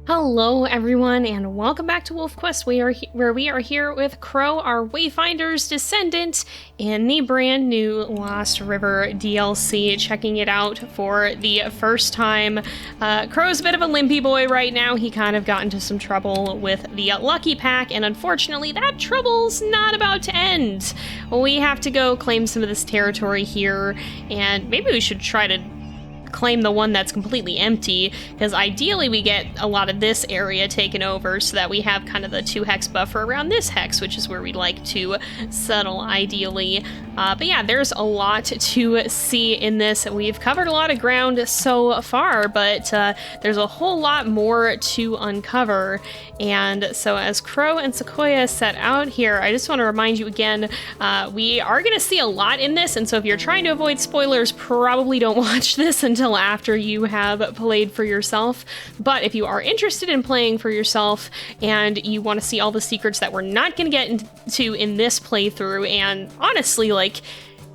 Hello everyone, and welcome back to WolfQuest, where we are here with Crow, our Wayfinder's descendant, in the brand new Lost River DLC, checking it out for the first time. Crow's a bit of a limpy boy right now. He kind of got into some trouble with the Lucky Pack, and unfortunately that trouble's not about to end. We have to go claim some of this territory here, and maybe we should try to claim the one that's completely empty, because ideally we get a lot of this area taken over so that we have kind of the 2 hex buffer around this hex, which is where we'd like to settle ideally. But yeah, there's a lot to see in this. We've covered a lot of ground so far, but there's a whole lot more to uncover. And so as Crow and Sequoia set out here, I just want to remind you again, we are going to see a lot in this, and so if you're trying to avoid spoilers, probably don't watch this until after you have played for yourself. But if you are interested in playing for yourself and you want to see all the secrets that we're not going to get into in this playthrough, and honestly, like,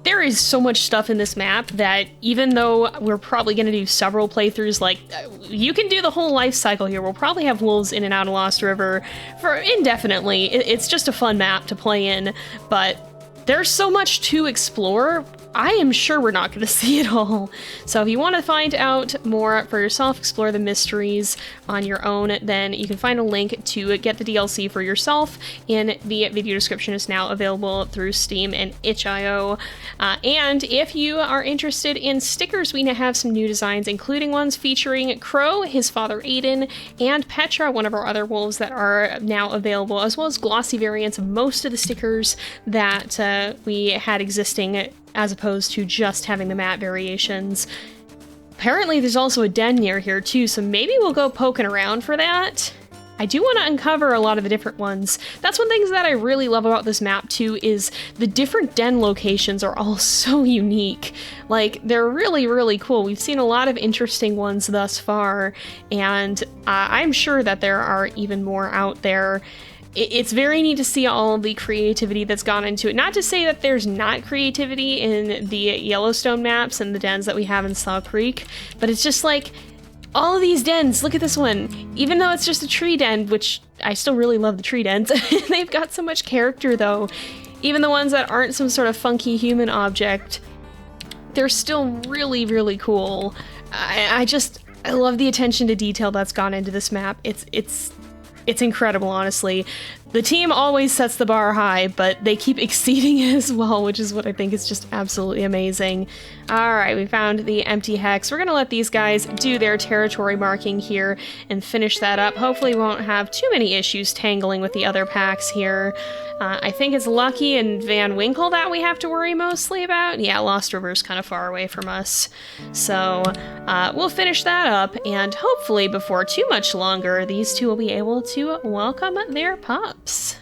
there is so much stuff in this map that even though we're probably going to do several playthroughs, like, you can do the whole life cycle here. We'll probably have wolves in and out of Lost River for indefinitely. It's just a fun map to play in, but there's so much to explore. I am sure we're not going to see it all. So if you want to find out more for yourself, explore the mysteries on your own, then you can find a link to get the DLC for yourself in the video description. Is now available through Steam and itch.io. And if you are interested in stickers, we now have some new designs, including ones featuring Crow, his father Aden, and Petra, one of our other wolves, that are now available, as well as glossy variants of most of the stickers that we had existing, as opposed to just having the matte variations. Apparently there's also a den near here too, so maybe we'll go poking around for that. I do want to uncover a lot of the different ones. That's one thing that I really love about this map too, is the different den locations are all so unique. Like, they're really, really cool. We've seen a lot of interesting ones thus far, and I'm sure that there are even more out there. It's very neat to see all the creativity that's gone into it. Not to say that there's not creativity in the Yellowstone maps and the dens that we have in Saw Creek, but it's just like, all of these dens, look at this one. Even though it's just a tree den, which I still really love the tree dens, they've got so much character though. Even the ones that aren't some sort of funky human object, they're still really, really cool. I love the attention to detail that's gone into this map. It's incredible, honestly. The team always sets the bar high, but they keep exceeding it as well, which is what I think is just absolutely amazing. Alright, we found the empty hex. We're gonna let these guys do their territory marking here and finish that up. Hopefully we won't have too many issues tangling with the other packs here. I think it's Lucky and Van Winkle that we have to worry mostly about. Yeah, Lost River's kind of far away from us. So we'll finish that up, and hopefully before too much longer, these two will be able to welcome their pups.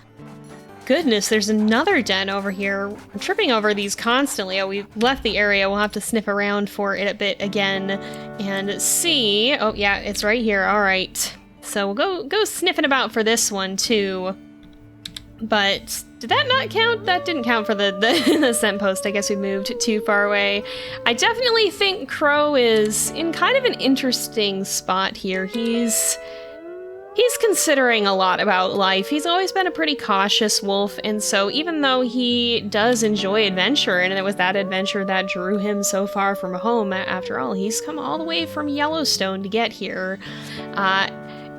Goodness, there's another den over here. I'm tripping over these constantly. Oh, we left the area. We'll have to sniff around for it a bit again and see. Oh, yeah, it's right here. All right. So we'll go sniffing about for this one, too. But did that not count? That didn't count for the scent post. I guess we moved too far away. I definitely think Crow is in kind of an interesting spot here. He's considering a lot about life. He's always been a pretty cautious wolf, and so even though he does enjoy adventure, and it was that adventure that drew him so far from home, after all, he's come all the way from Yellowstone to get here.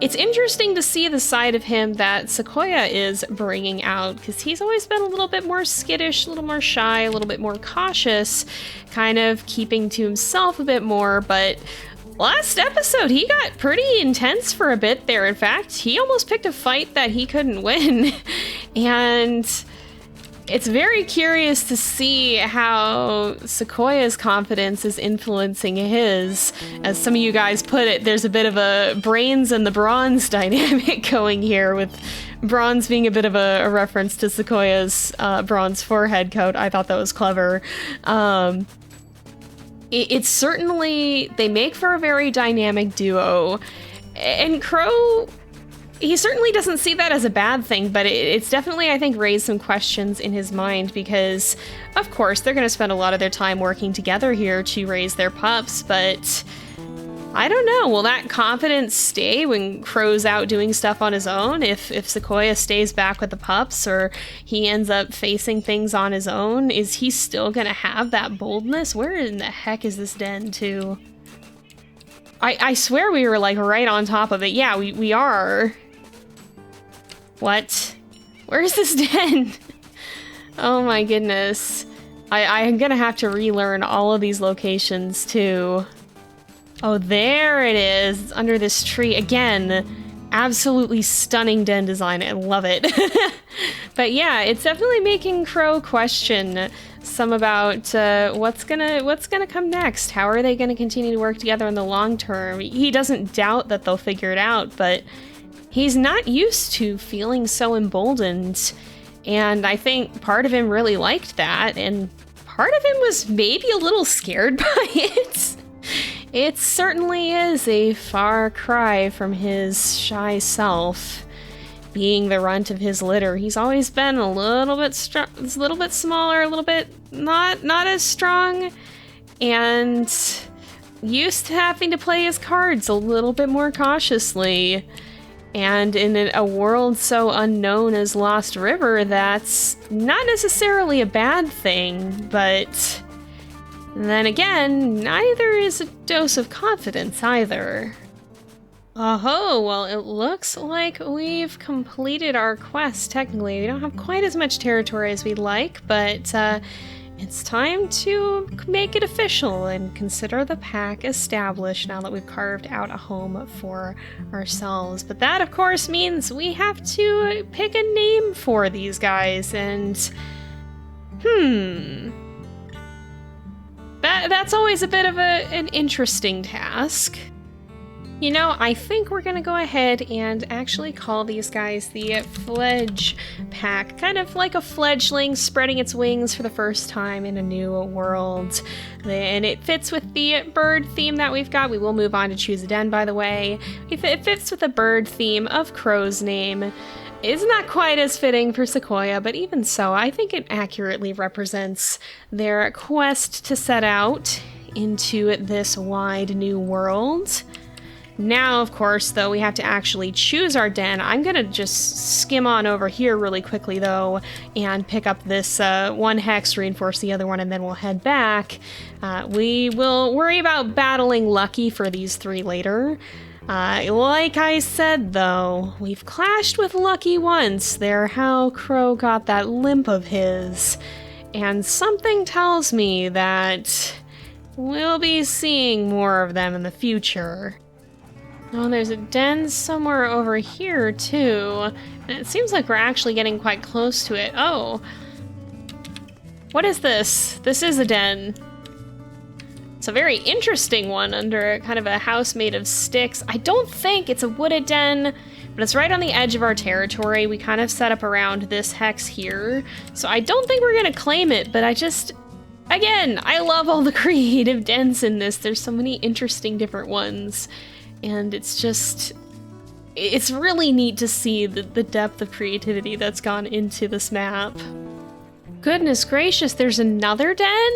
It's interesting to see the side of him that Sequoia is bringing out, because he's always been a little bit more skittish, a little more shy, a little bit more cautious, kind of keeping to himself a bit more, but last episode, he got pretty intense for a bit there. In fact, he almost picked a fight that he couldn't win. And it's very curious to see how Sequoia's confidence is influencing his. As some of you guys put it, there's a bit of a brains and the bronze dynamic going here, with bronze being a bit of a reference to Sequoia's bronze forehead coat. I thought that was clever. It's certainly, they make for a very dynamic duo, and Crow, he certainly doesn't see that as a bad thing, but it's definitely, I think, raised some questions in his mind, because of course they're going to spend a lot of their time working together here to raise their pups, but I don't know, will that confidence stay when Crow's out doing stuff on his own? If Sequoia stays back with the pups, or he ends up facing things on his own, is he still gonna have that boldness? Where in the heck is this den, too? I swear we were, like, right on top of it. Yeah, we are. What? Where's this den? Oh my goodness. I'm gonna have to relearn all of these locations, too. Oh, there it is. It's under this tree. Again, absolutely stunning den design. I love it. But yeah, it's definitely making Crow question some about what's gonna come next. How are they gonna continue to work together in the long term? He doesn't doubt that they'll figure it out, but he's not used to feeling so emboldened. And I think part of him really liked that, and part of him was maybe a little scared by it. It certainly is a far cry from his shy self. Being the runt of his litter, he's always been a little bit smaller, a little bit not as strong, and used to having to play his cards a little bit more cautiously. And in a world so unknown as Lost River, that's not necessarily a bad thing, but then again, neither is a dose of confidence either. Oh, well, it looks like we've completed our quest, technically. We don't have quite as much territory as we'd like, but it's time to make it official and consider the pack established now that we've carved out a home for ourselves. But that, of course, means we have to pick a name for these guys, and that's always a bit of an interesting task. You know, I think we're gonna go ahead and actually call these guys the Fledge Pack, kind of like a fledgling spreading its wings for the first time in a new world. And it fits with the bird theme that we've got. We will move on to choose a den, by the way. It fits with the bird theme of Crow's name. It's not quite as fitting for Sequoia, but even so, I think it accurately represents their quest to set out into this wide new world. Now, of course, though, we have to actually choose our den. I'm gonna just skim on over here really quickly, though, and pick up this one hex, reinforce the other one, and then we'll head back. We will worry about battling Lucky for these three later. Like I said, though, we've clashed with Lucky once. They're how Crow got that limp of his. And something tells me that we'll be seeing more of them in the future. Oh, there's a den somewhere over here, too. And it seems like we're actually getting quite close to it. Oh. What is this? This is a den. It's a very interesting one under kind of a house made of sticks. I don't think it's a wooded den, but it's right on the edge of our territory. We kind of set up around this hex here. So I don't think we're gonna claim it, but again, I love all the creative dens in this. There's so many interesting different ones. And it's really neat to see the depth of creativity that's gone into this map. Goodness gracious, there's another den?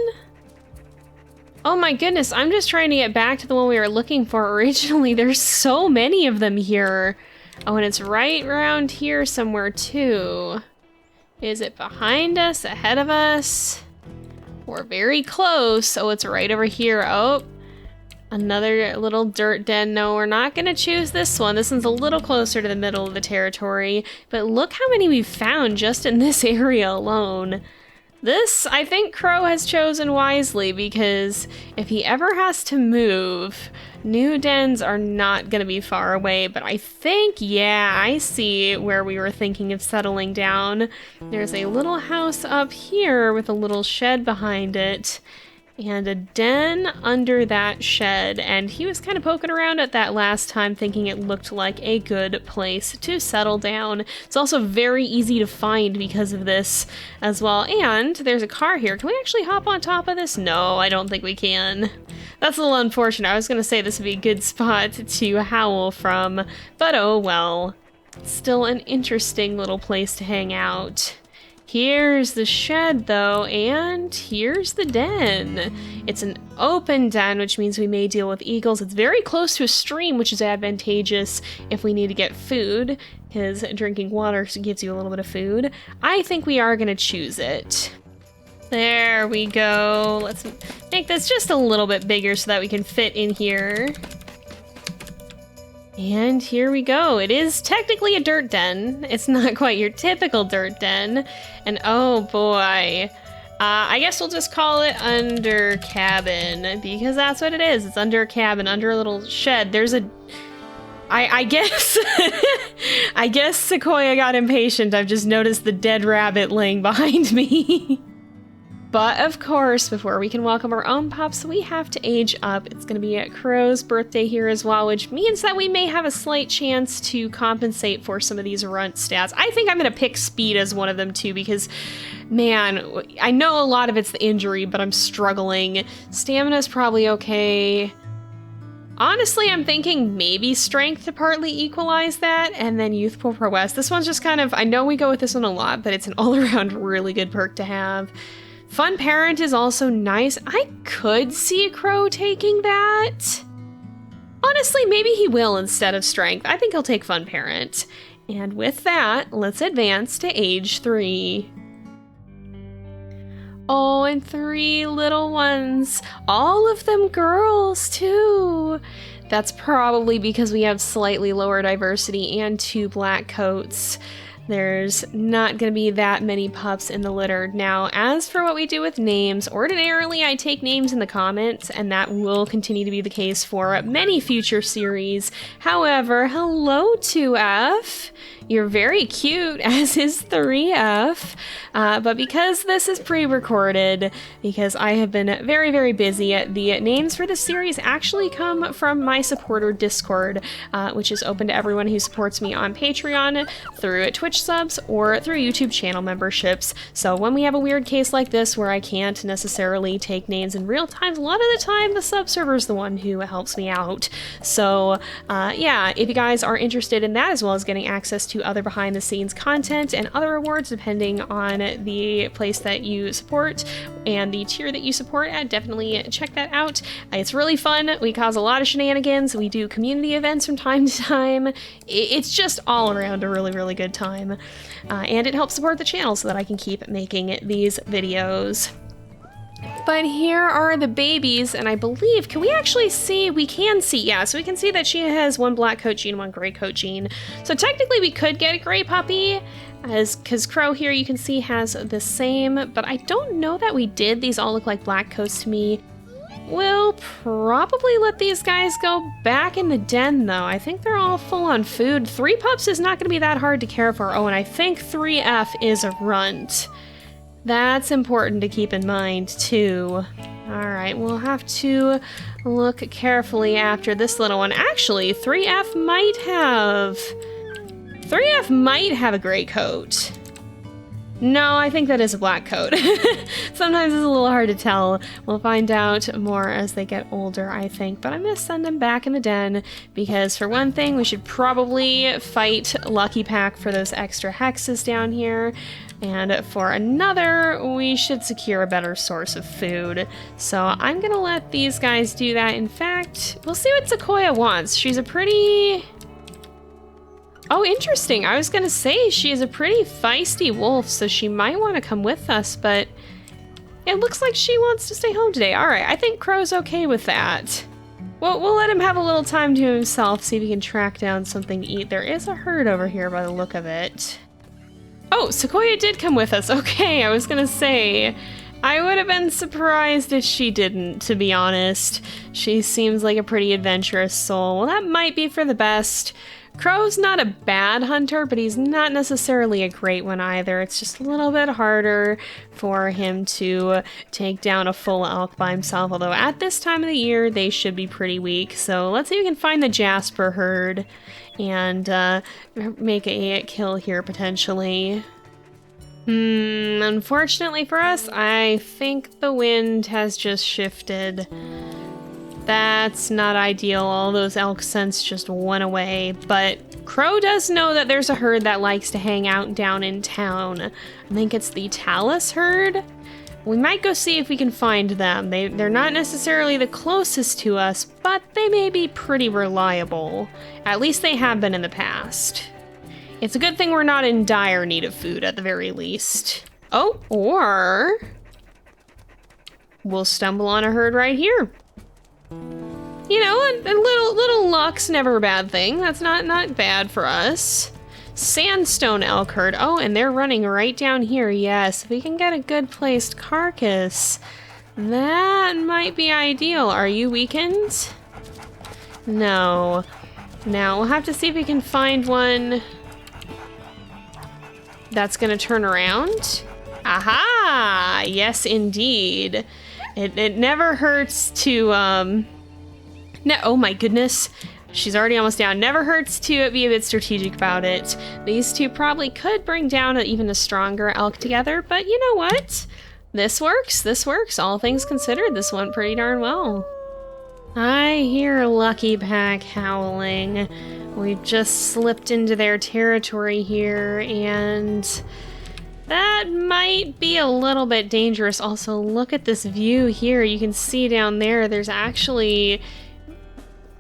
Oh my goodness, I'm just trying to get back to the one we were looking for originally. There's so many of them here. Oh, and it's right around here somewhere too. Is it behind us, ahead of us? We're very close. Oh, it's right over here. Oh. Another little dirt den. No, we're not gonna choose this one. This one's a little closer to the middle of the territory, but look how many we've found just in this area alone. This, I think Crow has chosen wisely, because if he ever has to move, new dens are not gonna be far away, but I think, yeah, I see where we were thinking of settling down. There's a little house up here with a little shed behind it, and a den under that shed, and he was kind of poking around at that last time, thinking it looked like a good place to settle down. It's also very easy to find because of this as well, and there's a car here. Can we actually hop on top of this? No, I don't think we can. That's a little unfortunate. I was gonna say this would be a good spot to howl from, but oh well. Still an interesting little place to hang out. Here's the shed, though, and here's the den. It's an open den, which means we may deal with eagles. It's very close to a stream, which is advantageous if we need to get food, because drinking water gives you a little bit of food. I think we are going to choose it. There we go. Let's make this just a little bit bigger so that we can fit in here. And here we go. It is technically a dirt den. It's not quite your typical dirt den. And oh boy. I guess we'll just call it under cabin, because that's what it is. It's under a cabin, under a little shed. There's a... I guess... I guess Sequoia got impatient. I've just noticed the dead rabbit laying behind me. But of course, before we can welcome our own pups, we have to age up. It's going to be Crow's birthday here as well, which means that we may have a slight chance to compensate for some of these runt stats. I think I'm going to pick speed as one of them too, because, man, I know a lot of it's the injury, but I'm struggling. Stamina's probably okay. Honestly, I'm thinking maybe strength to partly equalize that, and then youthful prowess. This one's just kind of, I know we go with this one a lot, but it's an all-around really good perk to have. Fun Parent is also nice. I could see Crow taking that. Honestly, maybe he will instead of Strength. I think he'll take Fun Parent. And with that, let's advance to age 3. Oh, and 3 little ones. All of them girls, too. That's probably because we have slightly lower diversity and 2 black coats. There's not going to be that many pups in the litter. Now, as for what we do with names, ordinarily I take names in the comments, and that will continue to be the case for many future series. However, hello 2F. You're very cute, as is 3F. But because this is pre-recorded, because I have been very, very busy, the names for this series actually come from my supporter Discord, which is open to everyone who supports me on Patreon, through Twitch subs, or through YouTube channel memberships. So when we have a weird case like this where I can't necessarily take names in real time, a lot of the time the sub server is the one who helps me out. So yeah, if you guys are interested in that, as well as getting access to other behind the scenes content and other rewards depending on the place that you support and the tier that you support at, definitely check that out. It's really fun. We cause a lot of shenanigans. We do community events from time to time. It's just all around a really, really good time. And it helps support the channel so that I can keep making these videos. But here are the babies, and I believe, can we actually see? We can see, yeah, so we can see that she has 1 black coat gene, 1 gray coat gene. So technically we could get a gray puppy, because Crow here you can see has the same, but I don't know that we did. These all look like black coats to me. We'll probably let these guys go back in the den, though. I think they're all full on food. 3 pups is not going to be that hard to care for. Oh, and I think 3F is a runt. That's important to keep in mind, too. Alright, we'll have to look carefully after this little one. Actually, 3F might have a gray coat. No, I think that is a black coat. Sometimes it's a little hard to tell. We'll find out more as they get older, I think. But I'm going to send them back in the den because, for one thing, we should probably fight Lucky Pack for those extra hexes down here. And for another, we should secure a better source of food. So I'm going to let these guys do that. In fact, we'll see what Sequoia wants. She's a pretty... Oh, interesting. I was going to say she is a pretty feisty wolf, so she might want to come with us, but it looks like she wants to stay home today. All right, I think Crow's okay with that. Well, we'll let him have a little time to himself, see if he can track down something to eat. There is a herd over here by the look of it. Oh, Sequoia did come with us. Okay, I was gonna say, I would have been surprised if she didn't, to be honest. She seems like a pretty adventurous soul. Well, that might be for the best. Crow's not a bad hunter, but he's not necessarily a great one either. It's just a little bit harder for him to take down a full elk by himself, although at this time of the year, they should be pretty weak. So let's see if we can find the Jasper herd and make a kill here, potentially. Unfortunately for us, I think the wind has just shifted. That's not ideal. All those elk scents just went away. But Crow does know that there's a herd that likes to hang out down in town. I think it's the Talus herd. We might go see if we can find them. They're not necessarily the closest to us, but they may be pretty reliable. At least they have been in the past. It's a good thing we're not in dire need of food at the very least. Oh, or we'll stumble on a herd right here. You know, a little luck's never a bad thing. That's not bad for us. Sandstone elk herd. Oh, and they're running right down here. Yes, if we can get a good placed carcass, that might be ideal. Are you weakened? No. Now we'll have to see if we can find one that's gonna turn around. Aha! Yes, indeed. It never hurts to, oh my goodness. She's already almost down. Never hurts to be a bit strategic about it. These two probably could bring down even a stronger elk together, but you know what? This works. All things considered, this went pretty darn well. I hear Lucky Pack howling. We've just slipped into their territory here, and that might be a little bit dangerous. Also, look at this view here. You can see down there, there's actually,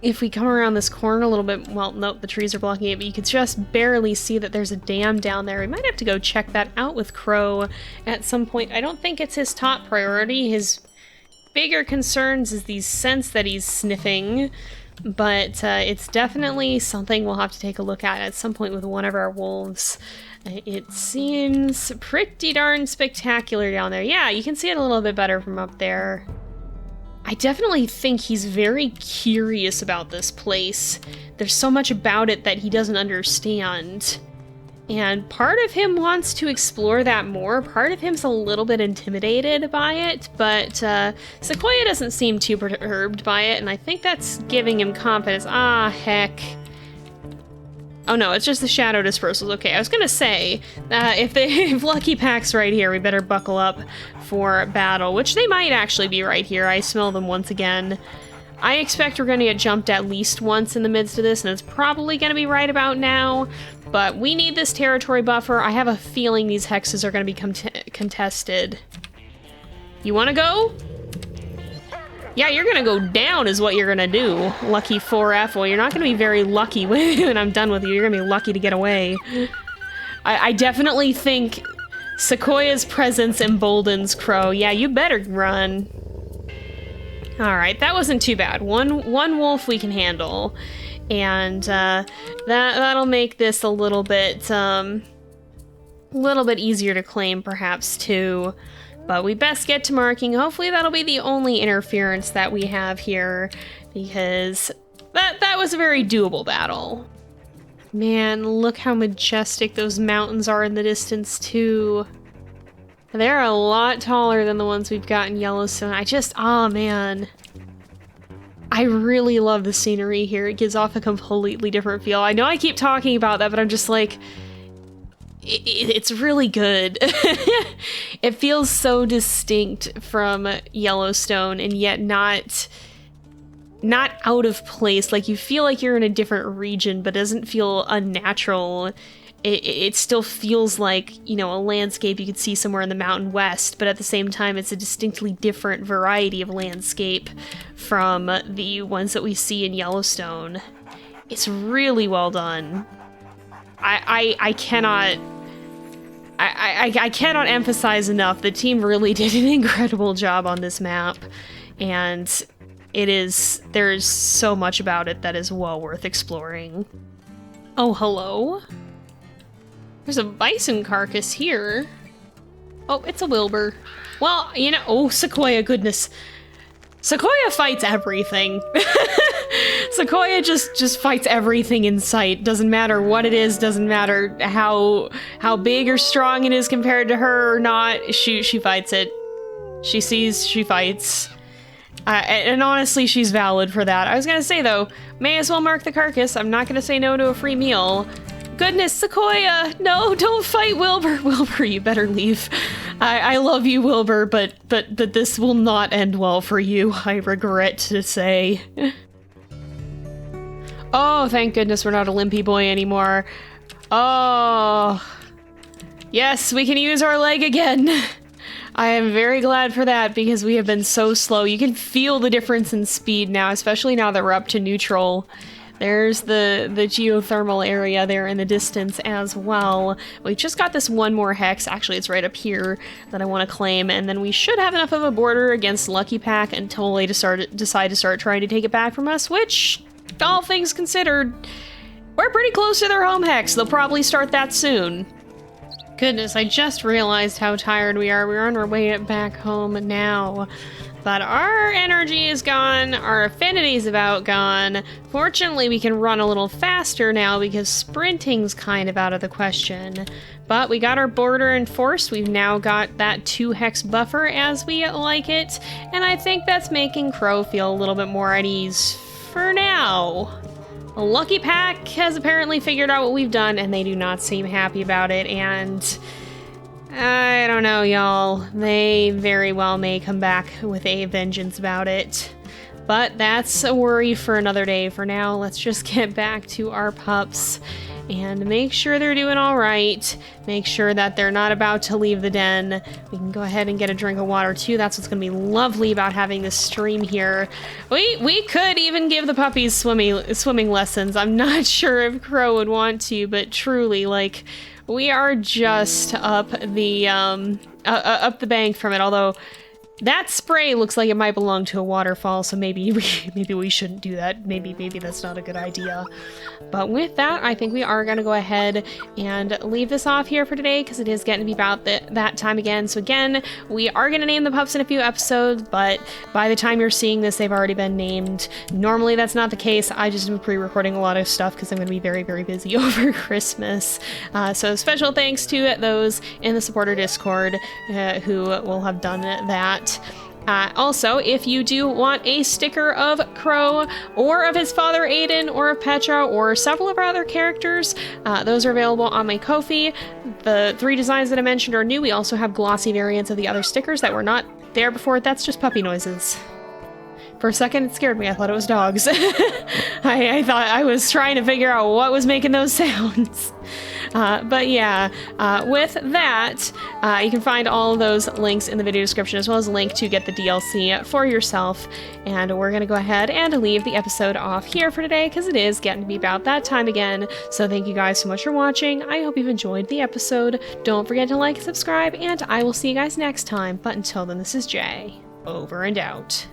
if we come around this corner a little bit, well, nope, the trees are blocking it, but you can just barely see that there's a dam down there. We might have to go check that out with Crow at some point. I don't think it's his top priority. His bigger concerns is these scents that he's sniffing, but it's definitely something we'll have to take a look at some point with one of our wolves. It seems pretty darn spectacular down there. Yeah, you can see it a little bit better from up there. I definitely think he's very curious about this place. There's so much about it that he doesn't understand. And part of him wants to explore that more. Part of him's a little bit intimidated by it, but Sequoia doesn't seem too perturbed by it, and I think that's giving him confidence. Ah, heck. Oh no, it's just the shadow dispersals. Okay, I was gonna say, if Lucky Pack's right here, we better buckle up for battle, which they might actually be right here. I smell them once again. I expect we're gonna get jumped at least once in the midst of this, and it's probably gonna be right about now, but we need this territory buffer. I have a feeling these hexes are gonna be contested. You wanna go? Yeah, you're gonna go down is what you're gonna do, Lucky 4F. Well, you're not gonna be very lucky when I'm done with you. You're gonna be lucky to get away. I definitely think Sequoia's presence emboldens Crow. Yeah, you better run. Alright, that wasn't too bad. One wolf we can handle. And that'll make this a little bit easier to claim, perhaps, too. But we best get to marking. Hopefully that'll be the only interference that we have here, because that was a very doable battle. Man, look how majestic those mountains are in the distance, too. They're a lot taller than the ones we've got in Yellowstone. Oh man. I really love the scenery here. It gives off a completely different feel. I know I keep talking about that, but I'm just like, it's really good. It feels so distinct from Yellowstone, and yet not out of place. Like, you feel like you're in a different region, but doesn't feel unnatural. It still feels like, you know, a landscape you could see somewhere in the Mountain West, but at the same time it's a distinctly different variety of landscape from the ones that we see in Yellowstone. It's really well done. I cannot emphasize enough, the team really did an incredible job on this map, and there's so much about it that is well worth exploring. Oh, hello? There's a bison carcass here. Oh, it's a Wilbur. Well, you know, oh, Sequoia, goodness. Sequoia fights everything. Sequoia just fights everything in sight. Doesn't matter what it is, doesn't matter how big or strong it is compared to her or not. She fights it. She sees, she fights. And honestly, she's valid for that. I was gonna say, though, may as well mark the carcass. I'm not gonna say no to a free meal, goodness, Sequoia! No, don't fight Wilbur! Wilbur, you better leave. I love you, Wilbur, but this will not end well for you, I regret to say. Oh, thank goodness we're not a limpy boy anymore. Oh. Yes, we can use our leg again. I am very glad for that because we have been so slow. You can feel the difference in speed now, especially now that we're up to neutral. There's the geothermal area there in the distance as well. We just got this one more hex. Actually, it's right up here that I want to claim. And then we should have enough of a border against Lucky Pack until they decide to start trying to take it back from us, which, all things considered, we're pretty close to their home hex. They'll probably start that soon. Goodness, I just realized how tired we are. We're on our way back home now. But our energy is gone, our affinity's about gone. Fortunately, we can run a little faster now because sprinting's kind of out of the question. But we got our border enforced. We've now got that 2 hex buffer as we like it. And I think that's making Crow feel a little bit more at ease for now. Lucky Pack has apparently figured out what we've done and they do not seem happy about it, and I don't know, y'all. They very well may come back with a vengeance about it. But that's a worry for another day. For now, let's just get back to our pups and make sure they're doing all right. Make sure that they're not about to leave the den. We can go ahead and get a drink of water too. That's what's gonna be lovely about having this stream here. We could even give the puppies swimming lessons. I'm not sure if Crow would want to, but truly, like, we are just up the bank from it, although that spray looks like it might belong to a waterfall, so maybe we shouldn't do that. Maybe that's not a good idea. But with that, I think we are going to go ahead and leave this off here for today because it is getting to be about that time again. So again, we are going to name the pups in a few episodes, but by the time you're seeing this, they've already been named. Normally, that's not the case. I just am pre-recording a lot of stuff because I'm going to be very, very busy over Christmas. So special thanks to those in the supporter Discord who will have done that. Also, if you do want a sticker of Crow, or of his father Aden, or of Petra, or several of our other characters, those are available on my Ko-fi. The 3 designs that I mentioned are new. We also have glossy variants of the other stickers that were not there before. That's just puppy noises. For a second, it scared me. I thought it was dogs. I thought I was trying to figure out what was making those sounds. But yeah, with that, you can find all of those links in the video description, as well as a link to get the DLC for yourself. And we're going to go ahead and leave the episode off here for today, because it is getting to be about that time again. So thank you guys so much for watching. I hope you've enjoyed the episode. Don't forget to like and subscribe, and I will see you guys next time. But until then, this is Jay. Over and out.